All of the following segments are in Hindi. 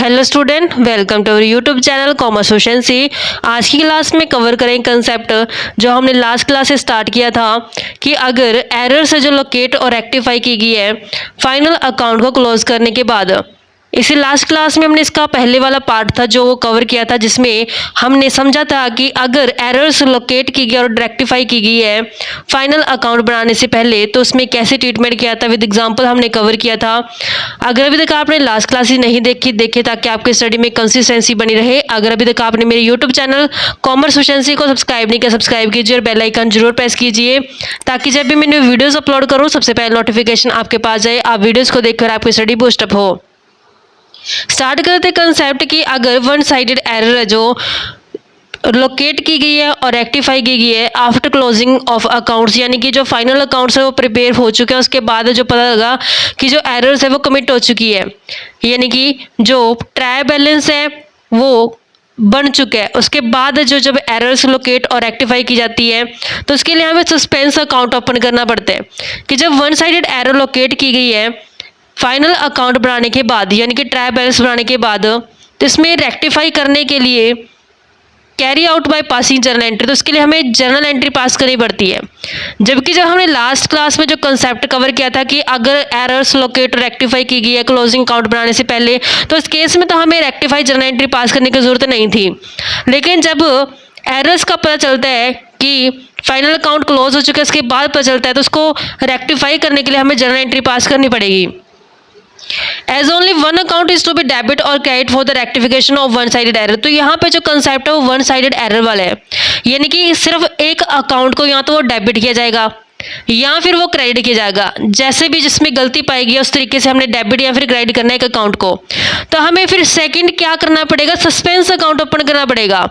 Hello student, welcome to our YouTube channel commerce efficiency. आज की क्लास में कवर करेंगे कंसेप्ट जो हमने लास्ट क्लास से स्टार्ट किया था कि अगर एरर से जो लोकेट और रेक्टिफाई की गई है फाइनल अकाउंट को क्लोज करने के बाद। इसी लास्ट क्लास में हमने इसका पहले वाला पार्ट था जो वो कवर किया था, जिसमें हमने समझा था कि अगर एरर्स लोकेट की गई और रेक्टिफाई की गई है फाइनल अकाउंट बनाने से पहले तो उसमें कैसे ट्रीटमेंट किया था, विद एग्जांपल हमने कवर किया था। अगर अभी तक आपने लास्ट क्लास ही नहीं देखी, देखे ताकि आपकी स्टडी में कंसिस्टेंसी बनी रहे। अगर अभी तक आपने मेरे यूट्यूब चैनल कॉमर्स एफिशिएंसी को सब्सक्राइब नहीं किया, सब्सक्राइब कीजिए और बेल आइकन जरूर प्रेस कीजिए ताकि जब भी मैंने वीडियोस अपलोड करूँ सबसे पहले नोटिफिकेशन आपके पास जाए, आप वीडियोस को देखकर आपकी स्टडी बूस्टअप हो। स्टार्ट करते कंसेप्ट कि अगर वन साइडेड एरर है जो लोकेट की गई है और रेक्टिफाई की गई है आफ्टर क्लोजिंग ऑफ अकाउंट्स, यानी कि जो फाइनल अकाउंट्स है वो प्रिपेयर हो चुके हैं, उसके बाद जो पता लगा कि जो एरर्स है वो कमिट हो चुकी है, यानी कि जो ट्रायल बैलेंस है वो बन चुका है। उसके बाद जो जब एरर्स लोकेट और रेक्टिफाई की जाती है तो उसके लिए हमें सस्पेंस अकाउंट ओपन करना पड़ता है कि जब वन साइडेड एरर लोकेट की गई है फाइनल अकाउंट बनाने के बाद, यानी कि ट्रायल बैलेंस बनाने के बाद, तो इसमें रेक्टिफाई करने के लिए carry out by passing journal entry, तो उसके लिए हमें जर्नल एंट्री पास करनी पड़ती है। जबकि जब हमने लास्ट क्लास में जो कंसेप्ट कवर किया था कि अगर एरर्स लोकेट रेक्टिफाई की गई है क्लोजिंग अकाउंट बनाने से पहले तो इस केस में तो हमें रेक्टिफाई जर्नल एंट्री पास करने की जरूरत नहीं थी। लेकिन जब एरर्स का पता चलता है कि फाइनल अकाउंट क्लोज हो चुका है, उसके बाद पता चलता है तो उसको रेक्टिफाई करने के लिए हमें जर्नल एंट्री पास करनी पड़ेगी। As only one account is to be debit और credit for the rectification of one sided error, तो यहाँ पे जो कंसेप्ट है वो वन साइडेड एरर वाला है, यानी कि सिर्फ एक अकाउंट को या तो वो डेबिट किया जाएगा या फिर वो क्रेडिट किया जाएगा। जैसे भी जिसमें गलती पाई गई उस तरीके से हमने डेबिट या फिर क्रेडिट करना है एक अकाउंट को। तो हमें फिर सेकंड क्या करना पड़ेगा, सस्पेंस अकाउंट ओपन करना पड़ेगा।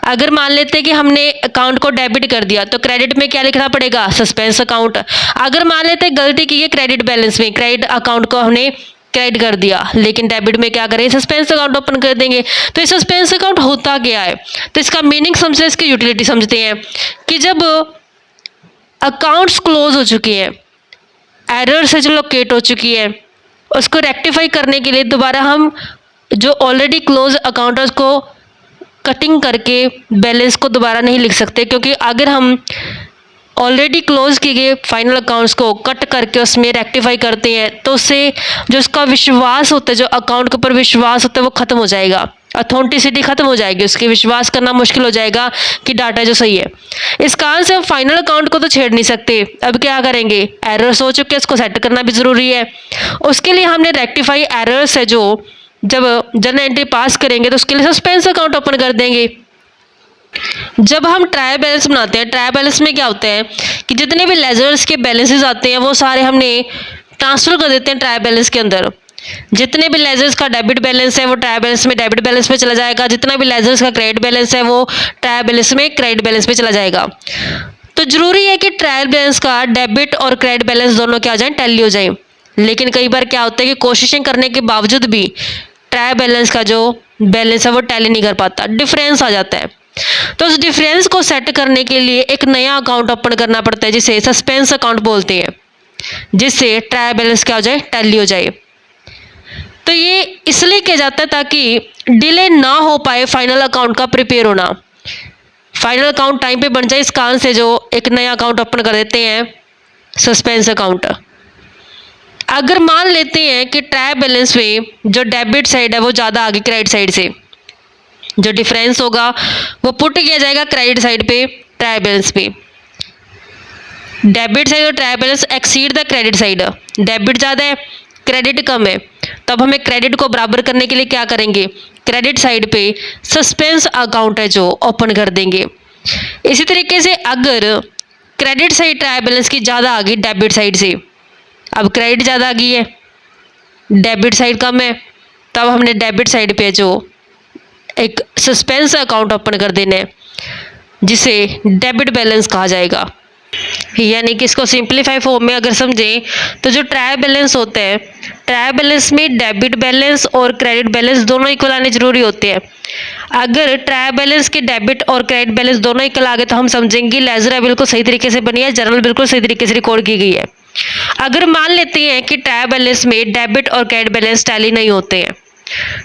अगर मान लेते हैं कि हमने अकाउंट को डेबिट कर दिया तो क्रेडिट में क्या लिखना पड़ेगा, सस्पेंस अकाउंट। अगर मान लेते हैं गलती की है क्रेडिट बैलेंस में, क्रेडिट अकाउंट को हमने क्रेडिट कर दिया लेकिन डेबिट में क्या करें, सस्पेंस अकाउंट ओपन कर देंगे। तो ये सस्पेंस अकाउंट होता क्या है, तो इसका मीनिंग समझते हैं, इसकी यूटिलिटी समझते हैं कि जब अकाउंट्स क्लोज हो चुकी है, एरर से जो लोकेट हो चुकी है, उसको रेक्टिफाई करने के लिए दोबारा हम जो ऑलरेडी क्लोज अकाउंट है उसको कटिंग करके बैलेंस को दोबारा नहीं लिख सकते, क्योंकि अगर हम ऑलरेडी क्लोज किए गए फाइनल अकाउंट्स को कट करके उसमें रेक्टिफाई करते हैं तो उससे जो उसका विश्वास होता है, जो अकाउंट के ऊपर विश्वास होता है वो खत्म हो जाएगा, अथेंटिसिटी खत्म हो जाएगी, उसके विश्वास करना मुश्किल हो जाएगा कि डाटा जो सही है। इस कारण से हम फाइनल अकाउंट को तो छेड़ नहीं सकते। अब क्या करेंगे, एरर्स हो चुके हैं उसको सेट करना भी ज़रूरी है। उसके लिए हमने रेक्टिफाई एरर्स है जो जब जर्नल एंट्री पास करेंगे तो उसके लिए सस्पेंस अकाउंट ओपन कर देंगे। जब हम ट्रायल बैलेंस बनाते हैं, ट्रायल बैलेंस में क्या होता है कि जितने भी लेजर्स के बैलेंसेस आते हैं वो सारे हमने ट्रांसफर कर देते हैं ट्रायल बैलेंस के अंदर। जितने भी लेजर्स का डेबिट बैलेंस है वो ट्रायल बैलेंस में डेबिट बैलेंस में चला जाएगा, जितना भी लेजर्स का क्रेडिट बैलेंस है वो ट्रायल बैलेंस में क्रेडिट बैलेंस में चला जाएगा। तो जरूरी है कि ट्रायल बैलेंस का डेबिट और क्रेडिट बैलेंस दोनों क्या हो जाए, टैली हो जाए। लेकिन कई बार क्या होता है कि कोशिशें करने के बावजूद भी ट्रायल बैलेंस का जो बैलेंस है वो टैली नहीं कर पाता, डिफरेंस आ जाता है। तो उस डिफरेंस को सेट करने के लिए एक नया अकाउंट ओपन करना पड़ता है जिसे सस्पेंस अकाउंट बोलते हैं, जिससे ट्रायल बैलेंस क्या हो जाए, टैली हो जाए। तो ये इसलिए किया जाता है ताकि डिले ना हो पाए फाइनल अकाउंट का प्रिपेयर होना, फाइनल अकाउंट टाइम पे बन जाए। इस कारण से जो एक नया अकाउंट ओपन कर देते हैं सस्पेंस अकाउंट। अगर मान लेते हैं कि ट्रायल बैलेंस में जो डेबिट साइड है वो ज़्यादा आगे क्रेडिट साइड से, जो डिफरेंस होगा वो पुट किया जाएगा क्रेडिट साइड पे ट्रायल बैलेंस पे। डेबिट साइड और trial balance exceed the credit side, debit ज़्यादा है क्रेडिट कम है, तब हमें क्रेडिट को बराबर करने के लिए क्या करेंगे, क्रेडिट साइड पे सस्पेंस अकाउंट है जो ओपन कर देंगे। इसी तरीके से अगर क्रेडिट साइड ट्रायल बैलेंस की ज़्यादा आ गई डेबिट साइड से, अब क्रेडिट ज़्यादा आ गई है डेबिट साइड कम है, तब हमने डेबिट साइड पे जो एक सस्पेंस अकाउंट ओपन कर देना है जिसे डेबिट बैलेंस कहा जाएगा। यानी कि इसको सिंपलीफाई फॉर्म में अगर समझें तो जो ट्रायल बैलेंस होता है, ट्रायल बैलेंस में डेबिट बैलेंस और क्रेडिट बैलेंस दोनों इक्वल आने जरूरी होते हैं। अगर ट्रायल बैलेंस के डेबिट और क्रेडिट बैलेंस दोनों इक्वल आ गए तो हम समझेंगे लेजर बिल्कुल सही तरीके से बनी है, जर्नल बिल्कुल सही तरीके से रिकॉर्ड की गई है। अगर मान लेते हैं कि ट्रायल बैलेंस में डेबिट और क्रेडिट बैलेंस टैली नहीं होते हैं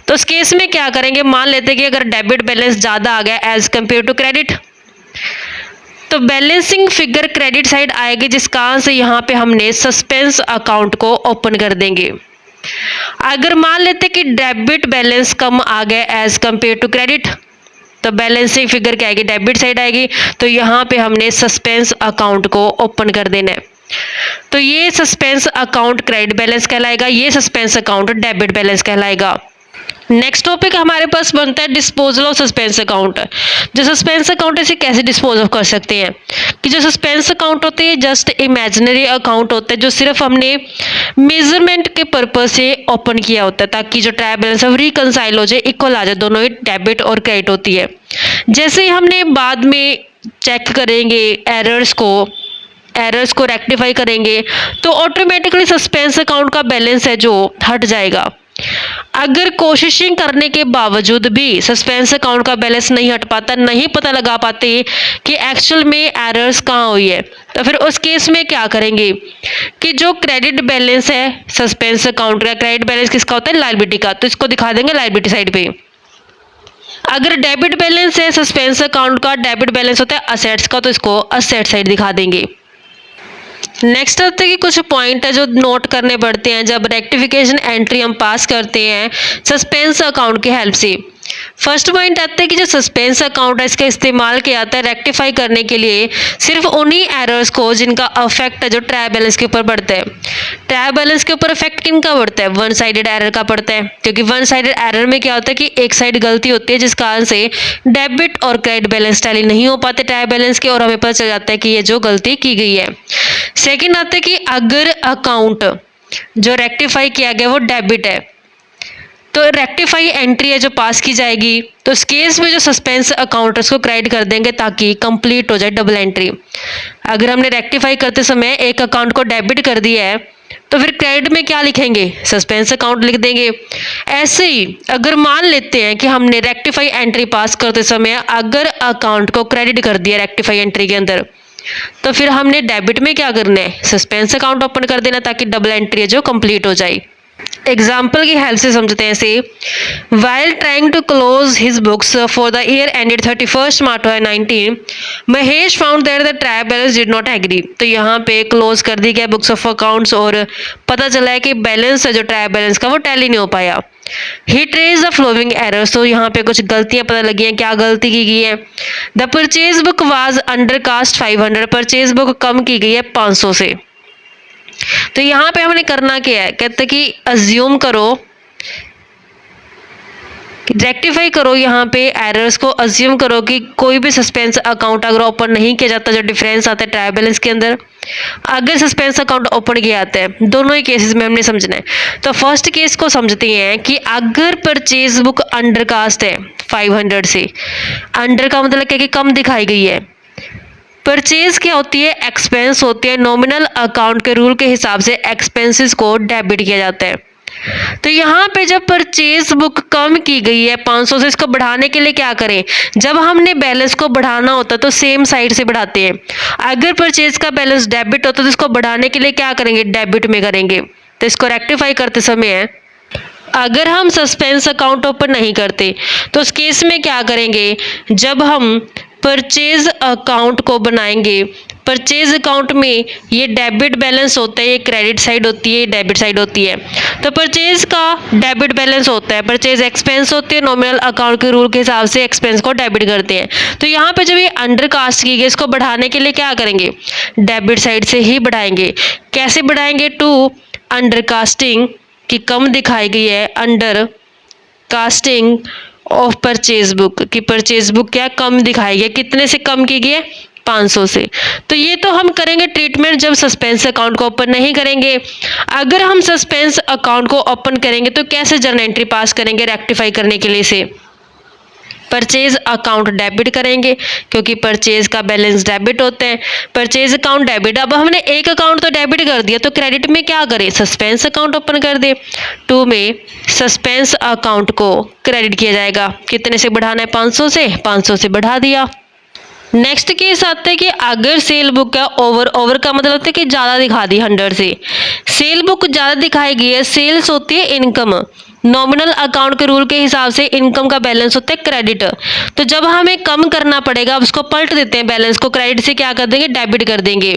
तो इस केस में क्या करेंगे, मान लेते हैं कि अगर डेबिट बैलेंस ज़्यादा आ गया एज कंपेयर टू क्रेडिट, तो बैलेंसिंग फिगर क्रेडिट साइड आएगी, जिस कारण से यहाँ पे हमने सस्पेंस अकाउंट को ओपन कर देंगे। अगर मान लेते कि डेबिट बैलेंस कम आ गया एज कंपेयर टू क्रेडिट, तो बैलेंसिंग फिगर क्या आएगी, डेबिट साइड आएगी, तो यहाँ पे हमने सस्पेंस अकाउंट को ओपन कर देना है। तो ये सस्पेंस अकाउंट क्रेडिट बैलेंस कहलाएगा, ये सस्पेंस अकाउंट डेबिट बैलेंस कहलाएगा। नेक्स्ट टॉपिक हमारे पास बनता है डिस्पोजल ऑफ सस्पेंस अकाउंट। जो सस्पेंस अकाउंट है इसे कैसे डिस्पोज ऑफ कर सकते हैं, कि जो सस्पेंस अकाउंट होते हैं जस्ट इमेजिनरी अकाउंट होते हैं, जो सिर्फ हमने मेजरमेंट के पर्पज से ओपन किया होता है, ताकि जो ट्रायल बैलेंस है रिकंसाइल हो जाए, इक्वल आ जाए, दोनों ही डेबिट और क्रेडिट होती है। जैसे ही हमने बाद में चेक करेंगे एरर्स को रेक्टिफाई करेंगे, तो ऑटोमेटिकली सस्पेंस अकाउंट का बैलेंस है जो हट जाएगा। अगर कोशिशें करने के बावजूद भी सस्पेंस अकाउंट का बैलेंस नहीं हट पाता, नहीं पता लगा पाते कि एक्चुअल में एरर्स कहाँ हुई है, तो फिर उस केस में क्या करेंगे कि जो क्रेडिट बैलेंस है सस्पेंस अकाउंट का, क्रेडिट बैलेंस किसका होता है, लायबिलिटी का, तो इसको दिखा देंगे लायबिलिटी साइड पे। अगर डेबिट बैलेंस है सस्पेंस अकाउंट का, डेबिट बैलेंस होता है असेट्स का, तो इसको असेट साइड दिखा देंगे। नेक्स्ट आते हैं कि कुछ पॉइंट है जो नोट करने पड़ते हैं जब रेक्टिफिकेशन एंट्री हम पास करते हैं सस्पेंस अकाउंट की हेल्प से। फर्स्ट पॉइंट आता है कि जो सस्पेंस अकाउंट है इसका इस्तेमाल किया जाता है रेक्टिफाई करने के लिए सिर्फ उन्हीं एरर्स को जिनका अफेक्ट है जो ट्रायल बैलेंस के ऊपर पड़ता है। ट्रायल बैलेंस के ऊपर इफेक्ट किनका पड़ता है, वन साइडेड एरर का पड़ता है, क्योंकि वन साइडेड एरर में क्या होता है कि एक साइड गलती होती है, जिस कारण से डेबिट और क्रेडिट बैलेंस टैली नहीं हो पाते ट्रायल बैलेंस के, और हमें पता चल जाता है कि ये जो गलती की गई है। सेकेंड आता है कि अगर अकाउंट जो रेक्टिफाई किया गया वो डेबिट है, तो रेक्टिफाई एंट्री है जो पास की जाएगी, तो इस केस में जो सस्पेंस अकाउंट है उसको क्रेडिट कर देंगे ताकि कंप्लीट हो जाए डबल एंट्री। अगर हमने रेक्टिफाई करते समय एक अकाउंट को डेबिट कर दिया है, तो फिर क्रेडिट में क्या लिखेंगे, सस्पेंस अकाउंट लिख देंगे। ऐसे ही अगर मान लेते हैं कि हमने रेक्टिफाई एंट्री पास करते समय अगर अकाउंट को क्रेडिट कर दिया रेक्टिफाई एंट्री के अंदर, तो फिर हमने डेबिट में क्या करना है, सस्पेंस अकाउंट ओपन कर देना ताकि डबल एंट्री है जो कंप्लीट हो जाए। एग्जाम्पल की हेल्प से समझते हैं इसे। While trying to close his books for the year ended 31 March 2019, Mahesh found that the trial balance did not agree. तो यहाँ पे क्लोज कर दी गया बुक्स ऑफ अकाउंट्स और पता चला है कि बैलेंस है जो ट्रायल बैलेंस का वो टैली नहीं हो पाया। ही ट्रेस द फ्लोइंग एरर्स, तो यहाँ पे कुछ गलतियां पता लगी हैं, क्या गलती की गई है। The purchase book was under cast 500, purchase book कम की गई है 500 से। तो यहाँ पे हमने करना क्या है, कहते कि अज्यूम करो, रेक्टिफाई करो यहाँ पे एरर्स को, अज्यूम करो कि कोई भी सस्पेंस अकाउंट अगर ओपन नहीं किया जाता, जो डिफरेंस आता है ट्रायल बैलेंस के अंदर, अगर सस्पेंस अकाउंट ओपन किया जाता है, दोनों ही केसेस में हमने समझना है। तो फर्स्ट केस को समझते हैं कि अगर परचेज बुक अंडर कास्ट है 500 से, अंडर का मतलब क्या कि कम दिखाई गई है। परचेज क्या होती है, एक्सपेंस होती है, नॉमिनल अकाउंट के रूल के हिसाब से एक्सपेंसेस को डेबिट किया जाता है। तो यहाँ पे जब परचेज बुक कम की गई है 500 से, इसको बढ़ाने के लिए क्या करें, जब हमने बैलेंस को बढ़ाना होता है तो सेम साइड से बढ़ाते हैं। अगर परचेज का बैलेंस डेबिट होता है तो इसको बढ़ाने के लिए क्या करेंगे, डेबिट में करेंगे। तो इसको रेक्टिफाई करते समय अगर हम सस्पेंस अकाउंट ओपन नहीं करते तो उस केस में क्या करेंगे, जब हम परचेज अकाउंट को बनाएंगे, परचेज अकाउंट में ये डेबिट बैलेंस होता है, ये क्रेडिट साइड होती है, डेबिट साइड होती है। तो परचेज का डेबिट बैलेंस होता है, परचेज एक्सपेंस होती है, नॉमिनल अकाउंट के रूल के हिसाब से एक्सपेंस को डेबिट करते हैं। तो यहाँ पे जब ये अंडर कास्ट की गई, इसको बढ़ाने के लिए क्या करेंगे, डेबिट साइड से ही बढ़ाएंगे। कैसे बढ़ाएंगे, टू अंडर कास्टिंग की कम दिखाई गई है, under casting of purchase book की परचेज बुक क्या कम दिखाई गई, कितने से कम की गई है, 500 से। तो ये तो हम करेंगे ट्रीटमेंट जब सस्पेंस अकाउंट को ओपन नहीं करेंगे। अगर हम सस्पेंस अकाउंट को ओपन करेंगे तो कैसे जर्नल एंट्री पास करेंगे रेक्टिफाई करने के लिए से, परचेज अकाउंट डेबिट करेंगे क्योंकि परचेज का बैलेंस डेबिट होते हैं, परचेज अकाउंट डेबिट। अब हमने एक अकाउंट तो डेबिट कर दिया, तो क्रेडिट में क्या करें, सस्पेंस अकाउंट ओपन कर दे। 2 में सस्पेंस अकाउंट को क्रेडिट किया जाएगा, कितने से बढ़ाना है, 500 से, 500 से बढ़ा दिया। नेक्स्ट केस आता है कि अगर सेल बुक का ओवर का मतलब होता है कि ज़्यादा दिखा दी 100 से, सेल बुक ज़्यादा दिखाई गई है, सेल्स होती है इनकम, नॉमिनल अकाउंट के रूल के हिसाब से इनकम का बैलेंस होता है क्रेडिट। तो जब हमें कम करना पड़ेगा, अब उसको पलट देते हैं, बैलेंस को क्रेडिट से क्या कर देंगे, डेबिट कर देंगे।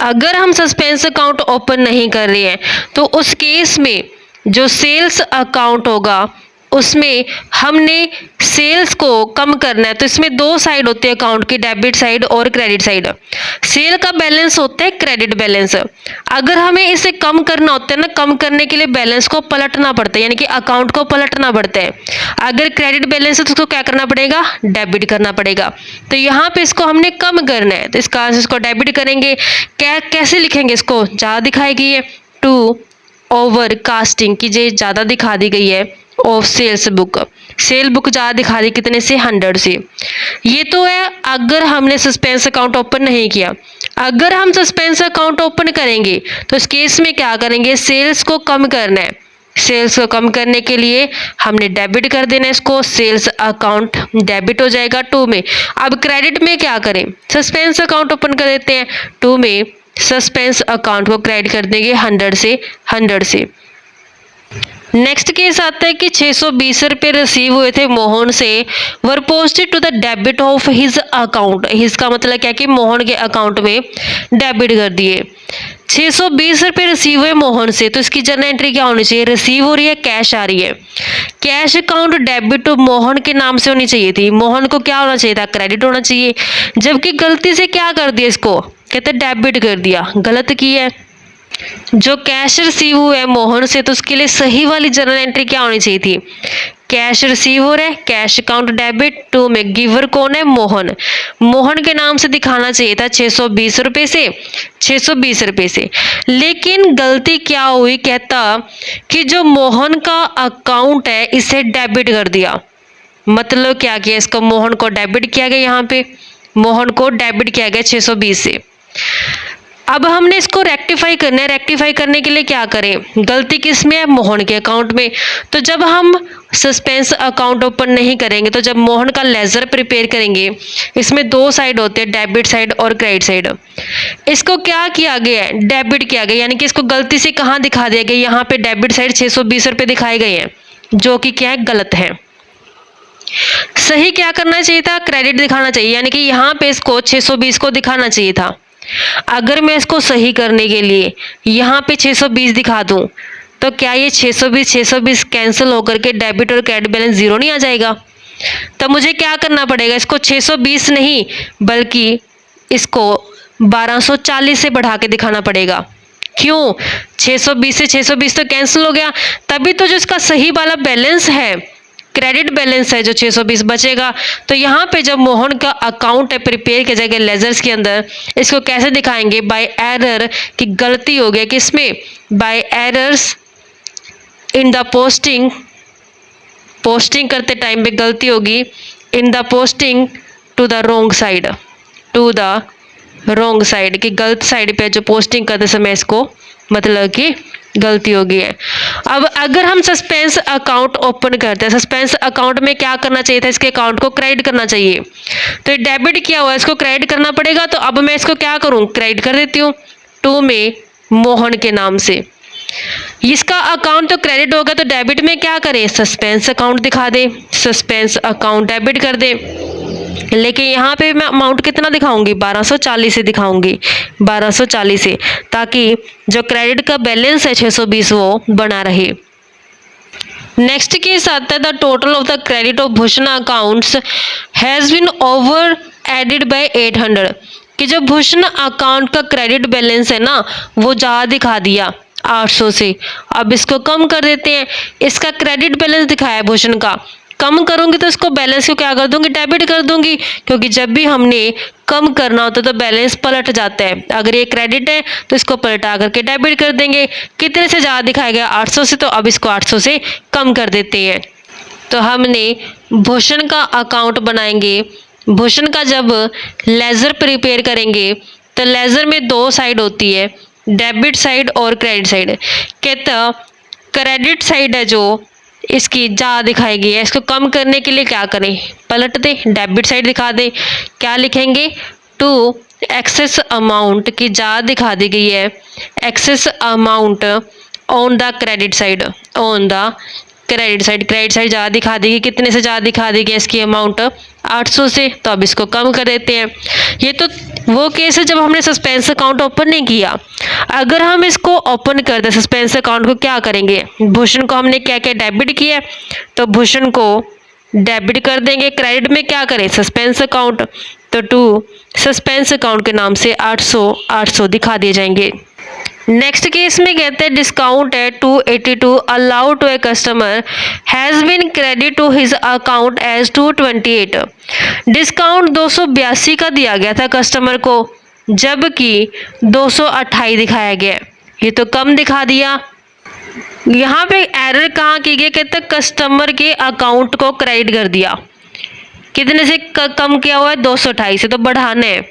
अगर हम सस्पेंस अकाउंट ओपन नहीं कर रहे हैं तो उस केस में जो सेल्स अकाउंट होगा उसमें हमने सेल्स को कम करना है। तो इसमें दो साइड होते हैं अकाउंट की, डेबिट साइड और क्रेडिट साइड। सेल का बैलेंस होता है क्रेडिट बैलेंस। अगर हमें इसे कम करना होता है ना, कम करने के लिए बैलेंस को पलटना पड़ता है, यानी कि अकाउंट को पलटना पड़ता है। अगर क्रेडिट बैलेंस है तो उसको क्या करना पड़ेगा, डेबिट करना पड़ेगा। तो यहाँ पे इसको हमने कम करना है, तो इसका इसको डेबिट करेंगे। कैसे लिखेंगे इसको, ज़्यादा दिखाई गई है टू ओवर कास्टिंग की जे ज़्यादा दिखा दी गई है of sales book, sale book ज़्यादा दिखा दी कितने से, 100 से। ये तो है अगर हमने सस्पेंस अकाउंट ओपन नहीं किया। अगर हम सस्पेंस अकाउंट ओपन करेंगे तो इस केस में क्या करेंगे, सेल्स को कम करना है। सेल्स को कम करने के लिए हमने डेबिट कर देना है इसको, सेल्स अकाउंट डेबिट हो जाएगा 2 में। अब क्रेडिट में क्या करें, सस्पेंस अकाउंट ओपन कर देते हैं, 2 में सस्पेंस अकाउंट को क्रेडिट कर देंगे 100 से। नेक्स्ट केस आता है कि 620 रुपये रिसीव हुए थे मोहन से, were posted to the debit of his account. His का मतलब क्या कि मोहन के अकाउंट में डेबिट कर दिए। 620 रुपये रिसीव हुए मोहन से, तो इसकी जर्नल एंट्री क्या होनी चाहिए, रिसीव हो रही है, कैश आ रही है। कैश अकाउंट डेबिट मोहन के नाम से होनी चाहिए थी, मोहन को क्या होना चाहिए था, क्रेडिट होना चाहिए। जबकि गलती से क्या कर दिया, इसको कहते डेबिट कर दिया, गलत की है। जो कैश रिसीव हुआ है मोहन से, तो उसके लिए सही वाली जर्नल एंट्री क्या होनी चाहिए थी, कैश रिसीव हो रहा है, कैश अकाउंट डेबिट, 2 में गिवर कौन है, मोहन। मोहन के नाम से दिखाना चाहिए था 620 रुपये से, 620 रुपये से। लेकिन गलती क्या हुई, कहता कि जो मोहन का अकाउंट है इसे डेबिट कर दिया। मतलब क्या किया, इसको मोहन को डेबिट किया गया, यहाँ पे मोहन को डेबिट किया गया 620 से। अब हमने इसको रेक्टिफाई करना है। रेक्टिफाई करने के लिए क्या करें, गलती किस में है, मोहन के अकाउंट में। तो जब हम सस्पेंस अकाउंट ओपन नहीं करेंगे, तो जब मोहन का लेजर प्रिपेयर करेंगे, इसमें दो साइड होते हैं, डेबिट साइड और क्रेडिट साइड। इसको क्या किया गया है, डेबिट किया गया, यानी कि इसको गलती से कहाँ दिखा दिया गया, यहाँ पे डेबिट साइड 620 रुपये दिखाए गए हैं, जो कि क्या है, गलत है। सही क्या करना चाहिए था, क्रेडिट दिखाना चाहिए, यानी कि यहाँ पे इसको 620 को दिखाना चाहिए था। अगर मैं इसको सही करने के लिए यहाँ पे 620 दिखा दूं, तो क्या ये 620 कैंसिल होकर के डेबिट और क्रेडिट बैलेंस जीरो नहीं आ जाएगा। तो मुझे क्या करना पड़ेगा, इसको 620 नहीं बल्कि इसको 1240 से बढ़ा के दिखाना पड़ेगा। क्यों, 620 से 620 तो कैंसिल हो गया, तभी तो जो इसका सही वाला बैलेंस है, क्रेडिट बैलेंस है, जो 620 बचेगा। तो यहाँ पे जब मोहन का अकाउंट है प्रिपेयर किया जाएगा लेजर्स के अंदर, इसको कैसे दिखाएंगे, बाय एरर, की गलती हो गया किसमें, by errors in the posting, posting करते टाइम पे गलती होगी, in the posting to the wrong side, to the wrong side, की गलत साइड पे जो पोस्टिंग करते समय इसको मतलब कि गलती हो गई है। अब अगर हम सस्पेंस अकाउंट ओपन करते हैं, सस्पेंस अकाउंट में क्या करना चाहिए था, इसके अकाउंट को क्रेडिट करना चाहिए। तो ये डेबिट किया हुआ है, इसको क्रेडिट करना पड़ेगा। तो अब मैं इसको क्या करूं, क्रेडिट कर देती हूँ 2 में मोहन के नाम से। इसका अकाउंट तो क्रेडिट होगा, तो डेबिट में क्या करें, सस्पेंस अकाउंट दिखा दे, सस्पेंस अकाउंट डेबिट कर दे। लेकिन यहाँ पे मैं अमाउंट कितना दिखाऊंगी, 1240 से दिखाऊंगी, 1240 से, ताकि जो क्रेडिट का बैलेंस है 620 वो बना रहे। नेक्स्ट केस आता है, the total of the credit of Bhushan accounts has been over added by 800, कि जो भूषण अकाउंट का क्रेडिट बैलेंस है ना, वो ज़्यादा दिखा दिया 800 से। अब इसको कम कर देते हैं, इसका क्रेडिट बैलेंस दिखाया है भूषण का, कम करूंगी तो इसको बैलेंस को क्या कर दूंगी, डेबिट कर दूंगी, क्योंकि जब भी हमने कम करना होता है तो बैलेंस पलट जाता है। अगर ये क्रेडिट है तो इसको पलटा करके डेबिट कर देंगे। कितने से ज़्यादा दिखाया गया, 800 से, तो अब इसको 800 से कम कर देते हैं। तो हमने भूषण का अकाउंट बनाएंगे। भूषण का जब लेजर प्रिपेयर करेंगे तो लेजर में दो साइड होती है, डेबिट साइड और क्रेडिट साइड। कहता क्रेडिट साइड है जो इसकी ज़्यादा दिखाई गई है, इसको कम करने के लिए क्या करें, पलट दे, डेबिट साइड दिखा दे। क्या लिखेंगे, टू एक्सेस अमाउंट की ज़्यादा दिखा दी गई है, excess amount on the credit side, on the credit side, credit side ज़्यादा दिखा देगी, कितने से ज़्यादा दिखा देगी इसकी अमाउंट 800 से, तो अब इसको कम कर देते हैं। ये तो वो केस है जब हमने सस्पेंस अकाउंट ओपन नहीं किया। अगर हम इसको ओपन कर दें सस्पेंस अकाउंट को, क्या करेंगे, भूषण को हमने क्या क्या डेबिट किया, तो भूषण को डेबिट कर देंगे। क्रेडिट में क्या करें, सस्पेंस अकाउंट, तो टू सस्पेंस अकाउंट के नाम से 800 दिखा दिए जाएंगे। नेक्स्ट केस में कहते हैं डिस्काउंट है 282 allowed to a customer has been credit to his account as 228। Discount 282 का दिया गया था कस्टमर को, जबकि 228 दिखाया गया, ये तो कम दिखा दिया। यहाँ पे एरर कहाँ की गई, कहते हैं कस्टमर के अकाउंट को क्रेडिट कर दिया, कितने से कम किया हुआ है, 228 से, तो बढ़ाना है।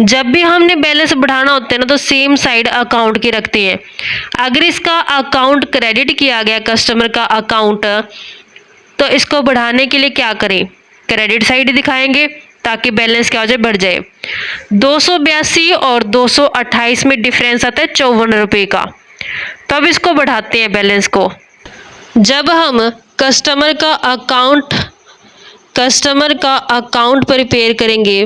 जब भी हमने बैलेंस बढ़ाना होता है ना, तो सेम साइड अकाउंट की रखते हैं। अगर इसका अकाउंट क्रेडिट किया गया कस्टमर का अकाउंट, तो इसको बढ़ाने के लिए क्या करें, क्रेडिट साइड दिखाएंगे ताकि बैलेंस क्या हो जाए, बढ़ जाए। 282 और 228 में डिफरेंस आता है 54 रुपये का, तो अब इसको बढ़ाते हैं बैलेंस को। जब हम कस्टमर का अकाउंट प्रिपेयर करेंगे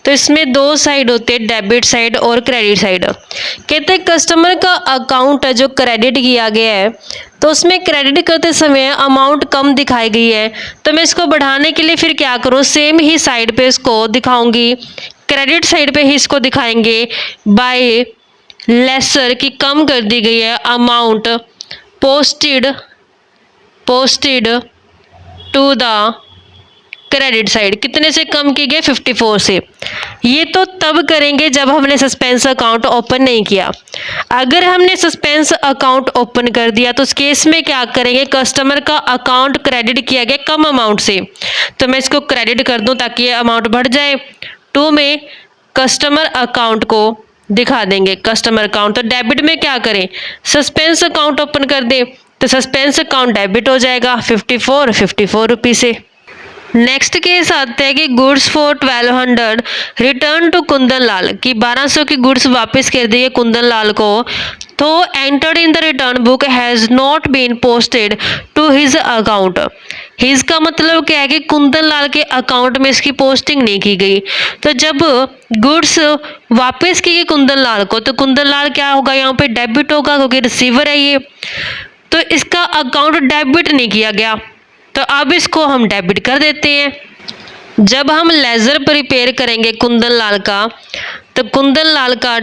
तो इसमें दो साइड होते हैं, डेबिट साइड और क्रेडिट साइड। कहते हैं कस्टमर का अकाउंट जो क्रेडिट किया गया है, तो उसमें क्रेडिट करते समय अमाउंट कम दिखाई गई है, तो मैं इसको बढ़ाने के लिए फिर क्या करूँ, सेम ही साइड पे इसको दिखाऊंगी, क्रेडिट साइड पे ही इसको दिखाएंगे बाय लेसर की कम कर दी गई है amount posted to the credit side, कितने से कम की गई, 54 से। ये तो तब करेंगे जब हमने सस्पेंस अकाउंट ओपन नहीं किया। अगर हमने सस्पेंस अकाउंट ओपन कर दिया तो उस केस में क्या करेंगे, कस्टमर का अकाउंट क्रेडिट किया गया कम अमाउंट से, तो मैं इसको क्रेडिट कर दूं ताकि ये अमाउंट बढ़ जाए। 2 में कस्टमर अकाउंट को दिखा देंगे, कस्टमर अकाउंट, तो डेबिट में क्या करें, सस्पेंस अकाउंट ओपन कर दें, तो सस्पेंस अकाउंट डेबिट हो जाएगा 54 रुपये से। नेक्स्ट केस आता है कि goods for 1200 return to Kundan Lal, कि 1200 की गुड्स वापस कर दिए कुंदन लाल को, तो entered in the return book has not been posted to his account. His का मतलब क्या है कि कुंदन लाल के अकाउंट में इसकी पोस्टिंग नहीं की गई। तो जब गुड्स वापस की गई कुंदन लाल को, तो कुंदन लाल क्या होगा, यहाँ पे डेबिट होगा क्योंकि रिसीवर है ये, तो इसका अकाउंट डेबिट नहीं किया गया, तो अब इसको हम डेबिट कर देते हैं। जब हम लेजर प्रिपेयर करेंगे कुंदन लाल का, तो कुंदन लाल का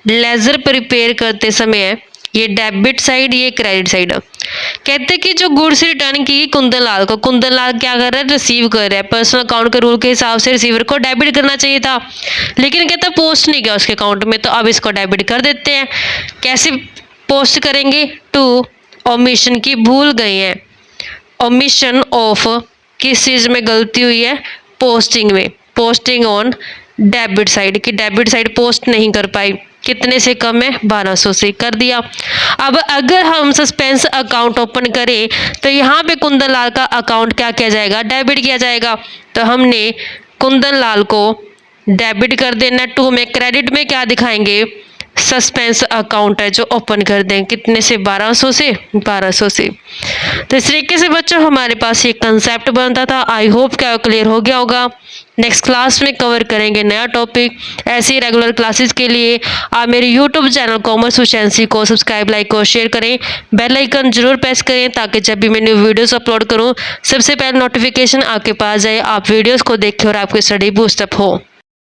लेजर प्रिपेयर करते समय ये डेबिट साइड, ये क्रेडिट साइड। कहते हैं कि जो गुड्स रिटर्न की कुंदन लाल को, कुंदन लाल क्या कर रहा है, रिसीव कर रहा है। पर्सनल अकाउंट के रूल के हिसाब से रिसीवर को डेबिट करना चाहिए था, लेकिन कहता है पोस्ट नहीं किया उसके अकाउंट में, तो अब इसको डेबिट कर देते हैं। कैसे पोस्ट करेंगे, टू ओमिशन की भूल गए हैं, ओमिशन ऑफ किस चीज़ में गलती हुई है, पोस्टिंग में, पोस्टिंग ऑन डेबिट साइड, की डेबिट साइड पोस्ट नहीं कर पाई, कितने से कम है, 1200 से कर दिया। अब अगर हम सस्पेंस अकाउंट ओपन करें तो यहाँ पे कुंदन लाल का अकाउंट क्या किया जाएगा, डेबिट किया जाएगा, तो हमने कुंदन लाल को डेबिट कर देना। 2 में क्रेडिट में क्या दिखाएंगे, सस्पेंस अकाउंट है जो ओपन कर दें, कितने से, 1200 से। तो इस तरीके से बच्चों हमारे पास एक कंसेप्ट बनता था। आई होप क्या क्लियर हो गया होगा। नेक्स्ट क्लास में कवर करेंगे नया टॉपिक। ऐसी रेगुलर क्लासेस के लिए आप मेरे यूट्यूब चैनल कॉमर्स एफिशिएंसी को सब्सक्राइब, लाइक और शेयर करें। बेल आइकन जरूर प्रेस करें ताकि जब भी मैं न्यू वीडियोस अपलोड करूं सबसे पहले नोटिफिकेशन आपके पास जाए, आप वीडियोस को देखें और आपकी स्टडी बूस्ट अप हो।